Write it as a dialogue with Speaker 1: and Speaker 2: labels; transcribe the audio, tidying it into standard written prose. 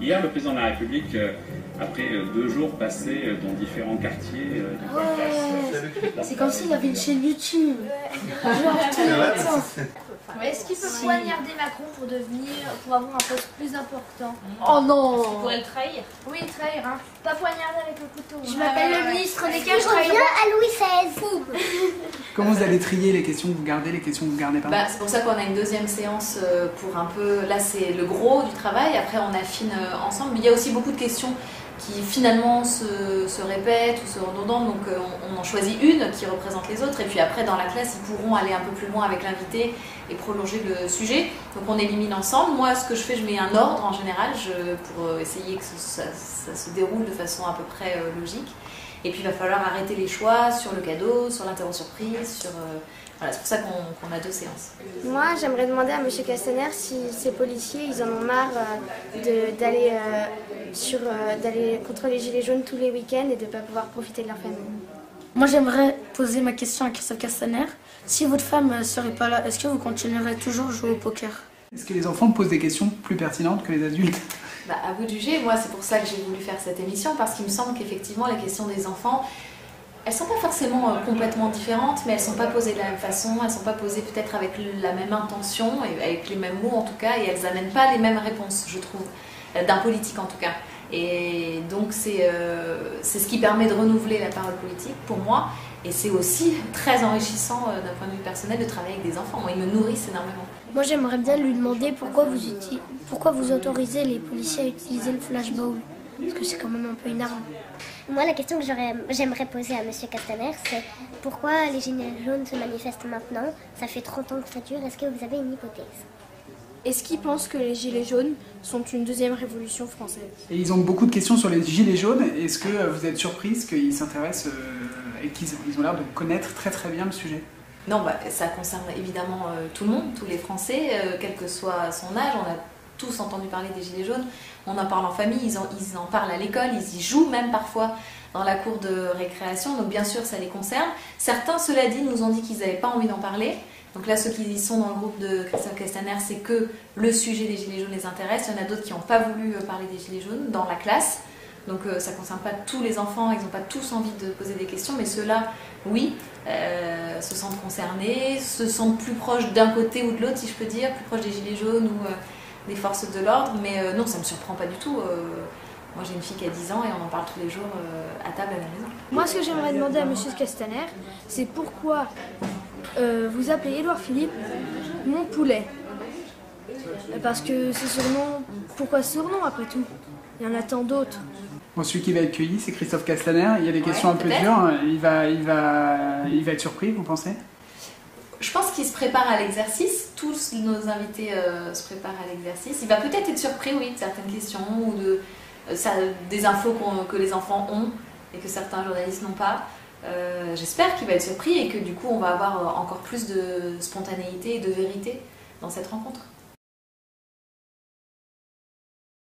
Speaker 1: Hier, le président de la République, après 2 jours passés dans différents quartiers du Grand-Est.
Speaker 2: C'est comme s'il avait une chaîne YouTube.
Speaker 3: Est-ce qu'il peut poignarder Macron pour avoir un poste plus important?
Speaker 2: Oh non!
Speaker 3: Il pourrait le trahir. Oui, le trahir, hein. Pas poignarder avec le couteau.
Speaker 2: Je m'appelle le ministre des Caches.
Speaker 4: Je reviens à Louis XVI.
Speaker 5: Comment vous allez trier les questions que vous gardez, les questions que vous ne gardez pas?
Speaker 6: C'est pour ça qu'on a une deuxième séance pour un peu... Là, c'est le gros du travail. Après, on affine ensemble. Mais il y a aussi beaucoup de questions qui finalement se répètent ou se redondent. Donc, on en choisit une qui représente les autres. Et puis après, dans la classe, ils pourront aller un peu plus loin avec l'invité et prolonger le sujet. Donc, on élimine ensemble. Moi, ce que je fais, je mets un ordre en général pour essayer que ça se déroule de façon à peu près logique. Et puis il va falloir arrêter les choix sur le cadeau, sur l'interro surprise, sur... Voilà, c'est pour ça qu'on a 2 séances.
Speaker 4: Moi, j'aimerais demander à M. Castaner si ces policiers, ils en ont marre d'aller contre les gilets jaunes tous les week-ends et de ne pas pouvoir profiter de leur famille.
Speaker 2: Moi, j'aimerais poser ma question à Christophe Castaner. Si votre femme ne serait pas là, est-ce que vous continuerez toujours à jouer au poker?
Speaker 5: Est-ce que les enfants posent des questions plus pertinentes que les adultes?
Speaker 6: À vous de juger. Moi, c'est pour ça que j'ai voulu faire cette émission, parce qu'il me semble qu'effectivement, les questions des enfants, elles ne sont pas forcément complètement différentes, mais elles ne sont pas posées de la même façon, elles ne sont pas posées peut-être avec la même intention, et avec les mêmes mots en tout cas, et elles n'amènent pas les mêmes réponses, je trouve, d'un politique en tout cas. Et donc c'est ce qui permet de renouveler la parole politique pour moi, et c'est aussi très enrichissant d'un point de vue personnel de travailler avec des enfants. Moi, ils me nourrissent énormément.
Speaker 4: Moi, j'aimerais bien lui demander pourquoi vous autorisez les policiers à utiliser le flashball. Parce que c'est quand même un peu une arme.
Speaker 7: Moi, la question que j'aimerais poser à M. Castaner, c'est pourquoi les gilets jaunes se manifestent maintenant? Ça fait 30 ans que ça dure. Est-ce que vous avez une hypothèse?
Speaker 2: Est-ce qu'ils pensent que les gilets jaunes sont une deuxième révolution française?
Speaker 5: Et ils ont beaucoup de questions sur les gilets jaunes. Est-ce que vous êtes surprise qu'ils s'intéressent et qu'ils ont l'air de connaître très très bien le sujet?
Speaker 6: Non, ça concerne évidemment tout le monde, tous les Français, quel que soit son âge. On a tous entendu parler des gilets jaunes, on en parle en famille, ils en parlent à l'école, ils y jouent même parfois dans la cour de récréation, donc bien sûr ça les concerne. Certains, cela dit, nous ont dit qu'ils n'avaient pas envie d'en parler. Donc là, ceux qui sont dans le groupe de Christophe Castaner, c'est que le sujet des gilets jaunes les intéresse. Il y en a d'autres qui n'ont pas voulu parler des gilets jaunes dans la classe. Donc ça ne concerne pas tous les enfants, ils n'ont pas tous envie de poser des questions, mais ceux-là, oui, se sentent concernés, se sentent plus proches d'un côté ou de l'autre, si je peux dire, plus proches des gilets jaunes ou des forces de l'ordre, mais non, ça ne me surprend pas du tout. Moi, j'ai une fille qui a 10 ans et on en parle tous les jours à table à la maison.
Speaker 2: Moi, ce que j'aimerais demander à M. Castaner, c'est pourquoi vous appelez Édouard Philippe mon poulet? Parce que ce surnom, pourquoi ce surnom après tout? Il y en a tant d'autres.
Speaker 5: Bon, celui qui va être cueilli, c'est Christophe Castaner. Il y a des questions un peu dures. Il va être surpris, vous pensez?
Speaker 6: Je pense qu'il se prépare à l'exercice. Tous nos invités se préparent à l'exercice. Il va peut-être être surpris, oui, de certaines questions ou des infos que les enfants ont et que certains journalistes n'ont pas. J'espère qu'il va être surpris et que du coup, on va avoir encore plus de spontanéité et de vérité dans cette rencontre.